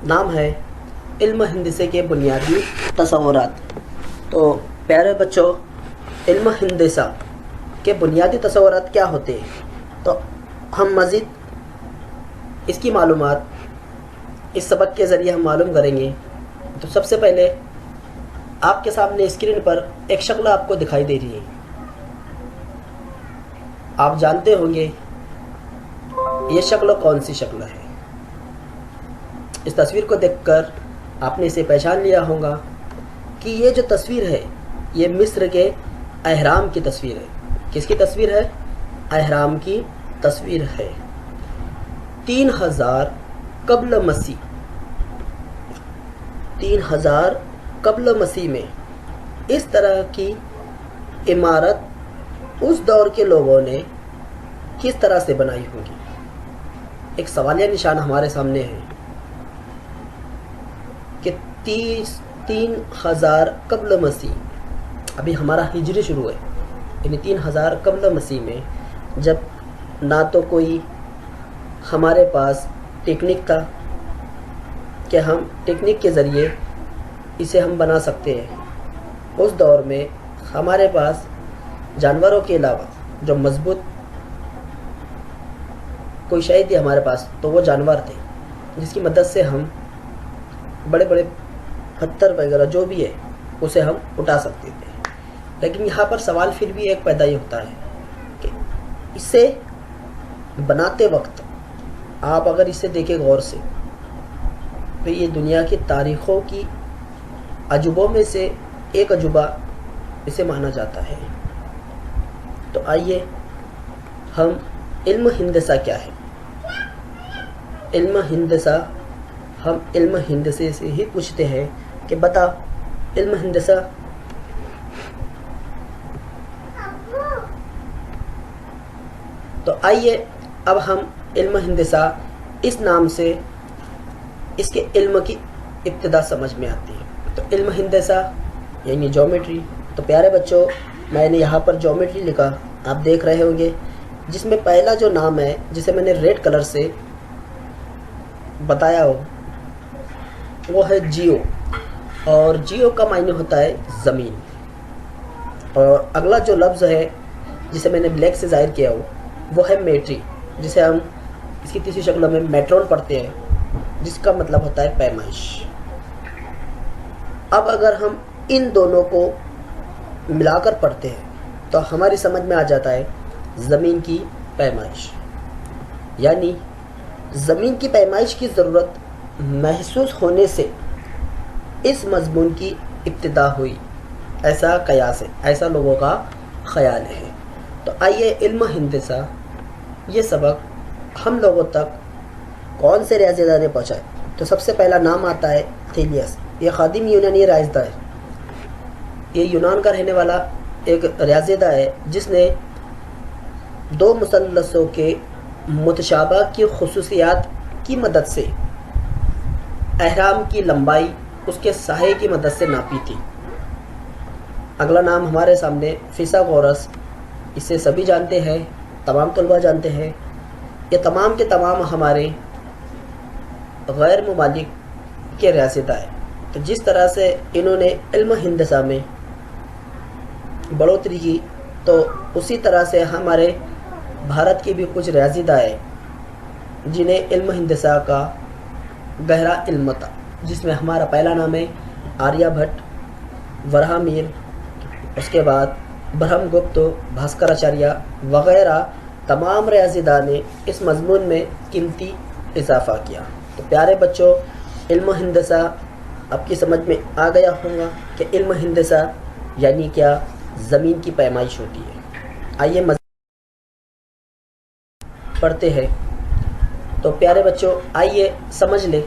نام ہے علم ہندسے کے بنیادی تصورات۔ تو پیارے بچوں، علم ہندسہ کے بنیادی تصورات کیا ہوتے ہیں، تو ہم مزید اس کی معلومات اس سبق کے ذریعے ہم معلوم کریں گے۔ تو سب سے پہلے آپ کے سامنے اسکرین پر ایک شکل آپ کو دکھائی دے رہی ہے۔ آپ جانتے ہوں گے یہ شکل کون سی شکل ہے۔ اس تصویر کو دیکھ کر آپ نے اسے پہچان لیا ہوگا کہ یہ جو تصویر ہے یہ مصر کے اہرام کی تصویر ہے۔ کس کی تصویر ہے؟ اہرام کی تصویر ہے۔ 3000 قبل مسیح، 3000 قبل مسیح میں اس طرح کی عمارت اس دور کے لوگوں نے کس طرح سے بنائی ہوگی؟ ایک سوالیہ نشان ہمارے سامنے ہے کہ 3000 قبل مسیح، ابھی ہمارا ہجری شروع ہے، یعنی 3000 قبل مسیح میں جب نہ تو کوئی ہمارے پاس ٹیکنک تھا کہ ہم ٹیکنک کے ذریعے اسے ہم بنا سکتے ہیں، اس دور میں ہمارے پاس جانوروں کے علاوہ جو مضبوط کوئی شے تھی ہمارے پاس تو وہ جانور تھے، جس کی مدد سے ہم بڑے بڑے پتھر وغیرہ جو بھی ہے اسے ہم اٹھا سکتے تھے۔ لیکن یہاں پر سوال پھر بھی ایک پیدا یہ ہوتا ہے کہ اسے بناتے وقت آپ اگر اسے دیکھیں غور سے تو یہ دنیا کی تاریخوں کی عجوبوں میں سے ایک عجوبہ اسے مانا جاتا ہے۔ تو آئیے ہم علم ہندسہ کیا ہے، علم ہندسہ، ہم علم ہندسے سے ہی پوچھتے ہیں کہ بتا علم ہندسہ تو آئیے اب ہم علم ہندسہ اس نام سے اس کے علم کی ابتدا سمجھ میں آتی ہے۔ تو علم ہندسہ یعنی جیومیٹری۔ تو پیارے بچوں، میں نے یہاں پر جیومیٹری لکھا، آپ دیکھ رہے ہوں گے، جس میں پہلا جو نام ہے جسے میں نے ریڈ کلر سے بتایا ہو وہ ہے جیو، اور جیو کا معنی ہوتا ہے زمین۔ اور اگلا جو لفظ ہے جسے میں نے بلیک سے ظاہر کیا ہو وہ ہے میٹری، جسے ہم اس کی تیسری شکل میں میٹرون پڑھتے ہیں، جس کا مطلب ہوتا ہے پیمائش۔ اب اگر ہم ان دونوں کو ملا کر پڑھتے ہیں تو ہماری سمجھ میں آ جاتا ہے زمین کی پیمائش، یعنی زمین کی پیمائش کی ضرورت محسوس ہونے سے اس مضمون کی ابتدا ہوئی، ایسا قیاس ہے، ایسا لوگوں کا خیال ہے۔ تو آئیے علم ہندسہ یہ سبق ہم لوگوں تک کون سے ریاضی داں نے پہنچائے؟ تو سب سے پہلا نام آتا ہے تھیلیس۔ یہ قدیم یونانی ریاضی داں ہے، یہ یونان کا رہنے والا ایک ریاضی داں ہے جس نے دو مثلثوں کے متشابہ کی خصوصیات کی مدد سے اہرام کی لمبائی اس کے سائے کی مدد سے ناپی تھی۔ اگلا نام ہمارے سامنے فیثاغورس، اسے سبھی جانتے ہیں، تمام طلباء جانتے ہیں۔ یہ تمام کے تمام ہمارے غیر ممالک کے ریاضی داں ہیں۔ تو جس طرح سے انہوں نے علم ہندسہ میں بڑھوتری کی تو اسی طرح سے ہمارے بھارت کی بھی کچھ ریاضی داں ہیں جنہیں علم ہندسہ کا گہرا علم تھا، جس میں ہمارا پہلا نام ہے آریہ بھٹ، ورہا میر، اس کے بعد برہم گپت، بھاسکر آچاریہ وغیرہ تمام ریاضی داں نے اس مضمون میں قیمتی اضافہ کیا۔ تو پیارے بچوں، علم ہندسہ آپ کی سمجھ میں آ گیا ہوگا کہ علم ہندسہ یعنی کیا، زمین کی پیمائش ہوتی ہے۔ آئیے پڑھتے ہیں۔ تو پیارے بچوں، آئیے سمجھ لیں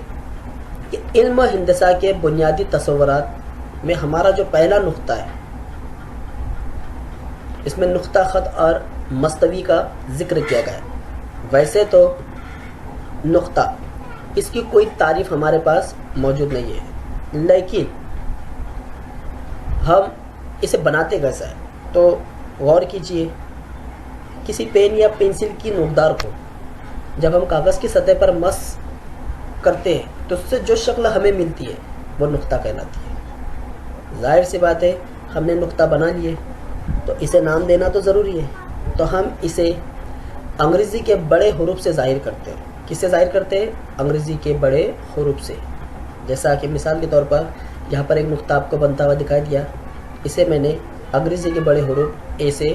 کہ علم ہندسہ کے بنیادی تصورات میں ہمارا جو پہلا نقطہ ہے، اس میں نقطہ خط اور مستوی کا ذکر کیا گیا ہے۔ ویسے تو نقطہ اس کی کوئی تعریف ہمارے پاس موجود نہیں ہے، لیکن ہم اسے بناتے کیسا ہے تو غور کیجئے، کسی پین یا پنسل کی نوکدار کو جب ہم کاغذ کی سطح پر مس کرتے ہیں تو تو اس سے جو شکل ہمیں ملتی ہے وہ نقطہ کہلاتی ہے۔ ظاہر سی بات ہے ہم نے نقطہ بنا لیے تو اسے نام دینا تو ضروری ہے، تو ہم اسے انگریزی کے بڑے حروف سے ظاہر کرتے ہیں۔ کس سے ظاہر کرتے ہیں؟ انگریزی کے بڑے حروف سے۔ جیسا کہ مثال کے طور پر یہاں پر ایک نقطہ آپ کو بنتا ہوا دکھائی دیا، اسے میں نے انگریزی کے بڑے حروف اے سے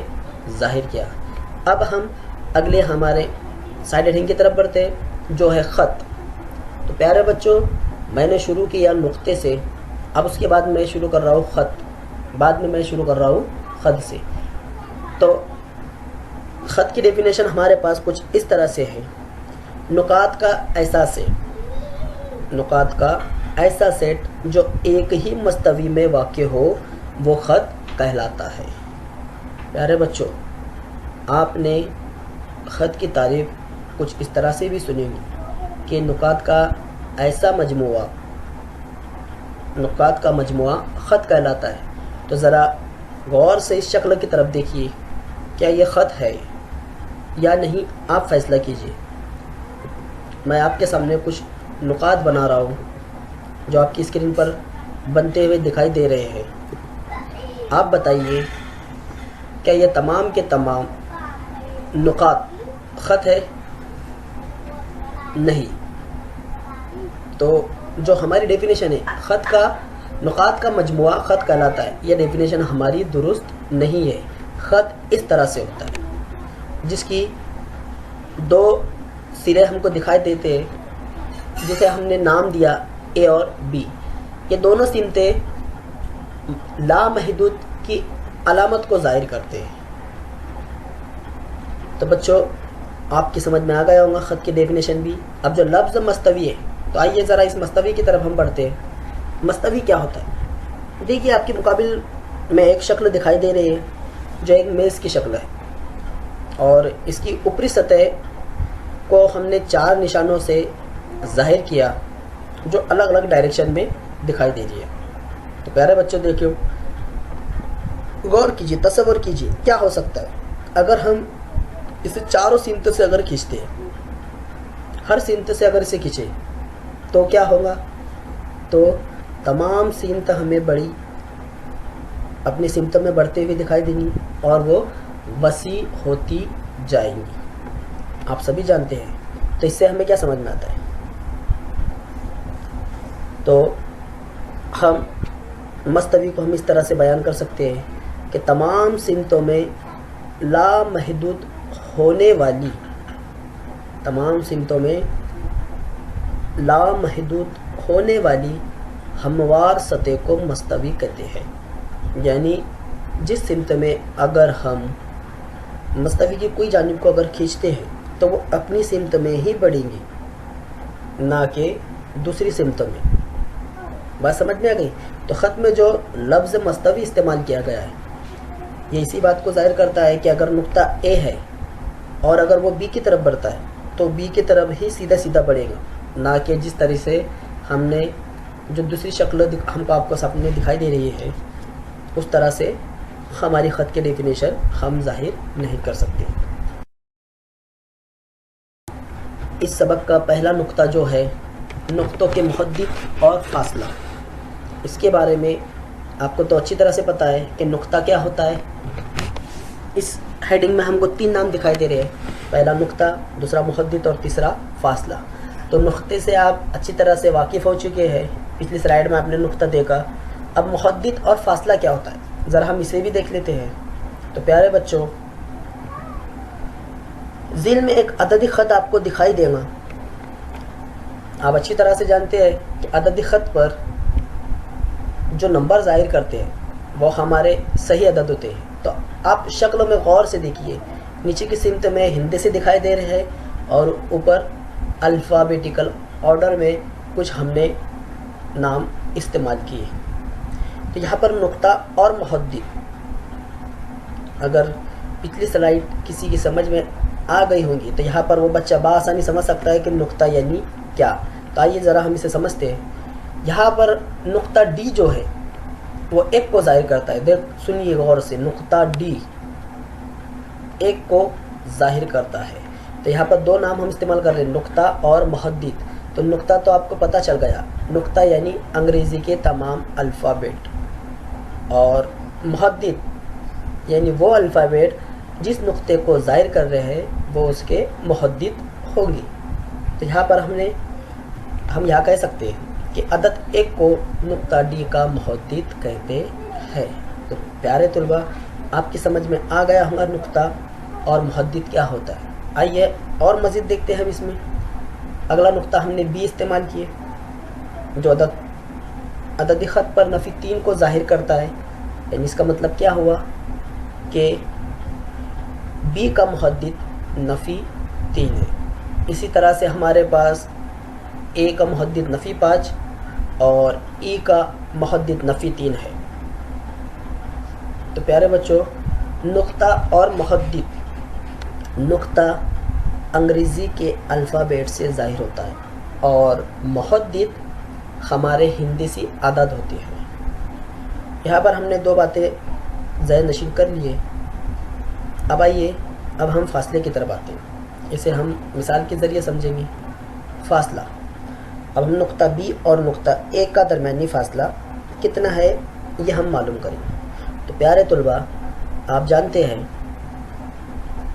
ظاہر کیا۔ اب ہم اگلے ہمارے سائڈ ہیڈنگ کی طرف بڑھتے ہیں جو ہے خط۔ تو پیارے بچوں، میں نے شروع کیا نقطے سے، اب اس کے بعد میں شروع کر رہا ہوں خط، بعد میں شروع کر رہا ہوں خط سے۔ تو خط کی ڈیفینیشن ہمارے پاس کچھ اس طرح سے ہے: نقاط کا ایسا سیٹ، نقاط کا ایسا سیٹ جو ایک ہی مستوی میں واقع ہو وہ خط کہلاتا ہے۔ پیارے بچوں، آپ نے خط کی تعریف کچھ اس طرح سے بھی سنی ہوگی کہ نقاط کا ایسا مجموعہ، نقاط کا مجموعہ خط کہلاتا ہے۔ تو ذرا غور سے اس شکل کی طرف دیکھیے، کیا یہ خط ہے یا نہیں؟ آپ فیصلہ کیجیے۔ میں آپ کے سامنے کچھ نقاط بنا رہا ہوں جو آپ کی اسکرین پر بنتے ہوئے دکھائی دے رہے ہیں۔ آپ بتائیے کیا یہ تمام کے تمام نقاط خط ہے؟ نہیں۔ تو جو ہماری ڈیفینیشن ہے خط کا، نقاط کا مجموعہ خط کہلاتا ہے، یہ ڈیفینیشن ہماری درست نہیں ہے۔ خط اس طرح سے ہوتا ہے جس کی دو سرے ہم کو دکھائی دیتے ہیں، جسے ہم نے نام دیا اے اور بی۔ یہ دونوں سمتیں لامحدود کی علامت کو ظاہر کرتے ہیں۔ تو بچوں، آپ کی سمجھ میں آ گیا ہوگا خط کی ڈیفینیشن بھی۔ اب جو لفظ مستوی ہے، تو آئیے ذرا اس مستوی کی طرف ہم بڑھتے ہیں۔ مستوی کیا ہوتا ہے؟ دیکھیے آپ کے مقابل میں ایک شکل دکھائی دے رہی ہے جو ایک میز کی شکل ہے، اور اس کی اوپری سطح کو ہم نے 4 نشانوں سے ظاہر کیا جو الگ الگ ڈائریکشن میں دکھائی دے رہی ہے۔ تو پیارے بچوں دیکھو، غور کیجیے، تصور کیجیے کیا ہو سکتا ہے اگر ہم اسے چاروں سمتوں سے اگر کھینچتے ہیں، ہر سمت سے اگر اسے کھینچے تو کیا ہوگا؟ تو تمام سمت ہمیں بڑی اپنی سمتوں میں بڑھتے ہوئے دکھائی دیں گی اور وہ وسیع ہوتی جائیں گی۔ آپ سبھی جانتے ہیں۔ تو اس سے ہمیں کیا سمجھ میں آتا ہے؟ تو ہم مستوی کو ہم اس طرح سے بیان کر سکتے ہیں کہ تمام سمتوں میں لامحدود ہونے والی، تمام سمتوں میں لامحدود ہونے والی ہموار سطح کو مستوی کہتے ہیں۔ یعنی جس سمت میں اگر ہم مستوی کی کوئی جانب کو اگر کھینچتے ہیں تو وہ اپنی سمت میں ہی بڑھیں گی، نہ کہ دوسری سمتوں میں۔ بات سمجھ میں آ گئی؟ تو خط میں جو لفظ مستوی استعمال کیا گیا ہے یہ اسی بات کو ظاہر کرتا ہے کہ اگر نقطہ اے ہے اور اگر وہ بی کی طرف بڑھتا ہے تو بی کی طرف ہی سیدھا سیدھا بڑھے گا، نہ کہ جس طرح سے ہم نے جو دوسری شکل ہم کو آپ کو سامنے دکھائی دے رہی ہے اس طرح سے ہماری خط کی ڈیفینیشن ہم ظاہر نہیں کر سکتے۔ اس سبق کا پہلا نقطہ جو ہے نقطوں کے محدد اور فاصلہ، اس کے بارے میں آپ کو تو اچھی طرح سے پتہ ہے کہ نقطہ کیا ہوتا ہے۔ اس ہیڈنگ میں ہم کو 3 نام دکھائی دے رہے ہیں، پہلا نقطہ، دوسرا محدد اور تیسرا فاصلہ۔ تو نقطے سے آپ اچھی طرح سے واقف ہو چکے ہیں، پچھلی سلائیڈ میں آپ نے نقطہ دیکھا۔ اب محدد اور فاصلہ کیا ہوتا ہے ذرا ہم اسے بھی دیکھ لیتے ہیں۔ تو پیارے بچوں، ذیل میں ایک عددی خط آپ کو دکھائی دے گا۔ آپ اچھی طرح سے جانتے ہیں کہ عددی خط پر جو نمبر ظاہر کرتے ہیں وہ ہمارے صحیح عدد ہوتے ہیں۔ تو آپ شکل میں غور سے دیکھیے، نیچے کی سمت میں ہندی سے دکھائی دے رہے ہیں اور اوپر الفابیٹیکل آرڈر میں کچھ ہم نے نام استعمال کیے۔ تو یہاں پر نقطہ اور محدد، اگر پچھلی سلائیڈ کسی کی سمجھ میں آ گئی ہوں گی تو یہاں پر وہ بچہ بآسانی سمجھ سکتا ہے کہ نقطہ یعنی کیا۔ تو آئیے ذرا ہم اسے سمجھتے ہیں۔ یہاں پر نقطہ ڈی جو ہے وہ ایک کو ظاہر کرتا ہے۔ دیکھ سنیے غور سے، نقطہ ڈی ایک کو ظاہر کرتا ہے۔ تو یہاں پر 2 نام ہم استعمال کر رہے ہیں، نقطہ اور محدد۔ تو نقطہ تو آپ کو پتہ چل گیا، نقطہ یعنی انگریزی کے تمام الفابیٹ، اور محدد یعنی وہ الفابیٹ جس نقطے کو ظاہر کر رہے ہیں وہ اس کے محدد ہوں گی۔ تو یہاں پر ہم یہاں کہہ سکتے ہیں کہ عدد 1 کو نقطہ ڈی کا محدد کہتے ہیں۔ تو پیارے طلبہ، آپ کی سمجھ میں آ گیا ہمارا نقطہ اور محدد کیا ہوتا ہے۔ آئیے اور مزید دیکھتے ہیں ہم اس میں۔ اگلا نقطہ ہم نے بی استعمال کیے، جو عددی خط پر نفی 3 کو ظاہر کرتا ہے، یعنی اس کا مطلب کیا ہوا کہ بی کا محدد نفی 3 ہے۔ اسی طرح سے ہمارے پاس اے کا محدد نفی 5 اور ای کا محدد نفی 3 ہے۔ تو پیارے بچوں، نقطہ اور محدد، نقطہ انگریزی کے الفابیٹ سے ظاہر ہوتا ہے اور محدد ہمارے ہندسی عدد ہوتے ہیں۔ یہاں پر ہم نے 2 باتیں ذہن نشین کر لیے۔ اب آئیے، اب ہم فاصلے کی طرف آتے ہیں، اسے ہم مثال کے ذریعے سمجھیں گے۔ فاصلہ، اب ہم نقطہ بی اور نقطہ اے کا درمیانی فاصلہ کتنا ہے یہ ہم معلوم کریں۔ تو پیارے طلبہ، آپ جانتے ہیں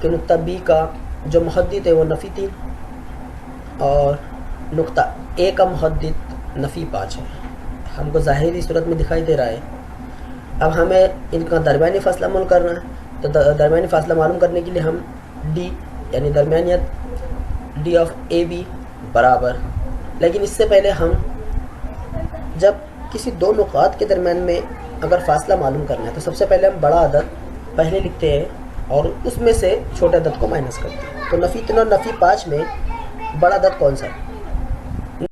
کہ نقطہ بی کا جو محدد ہے وہ نفی 3 اور نقطہ اے کا محدد نفی 5 ہے، ہم کو ظاہری صورت میں دکھائی دے رہا ہے۔ اب ہمیں ان کا درمیانی فاصلہ معلوم کرنا ہے، تو درمیانی فاصلہ معلوم کرنے کے لیے ہم ڈی یعنی درمیانیت ڈی آف اے بی برابر، لیکن اس سے پہلے ہم جب کسی 2 نقاط کے درمیان میں اگر فاصلہ معلوم کرنا ہے تو سب سے پہلے ہم بڑا عدد پہلے لکھتے ہیں اور اس میں سے چھوٹے عدد کو مائنس کرتے ہیں۔ تو نفی 3 اور نفی 5 میں بڑا عدد کون سا ہے؟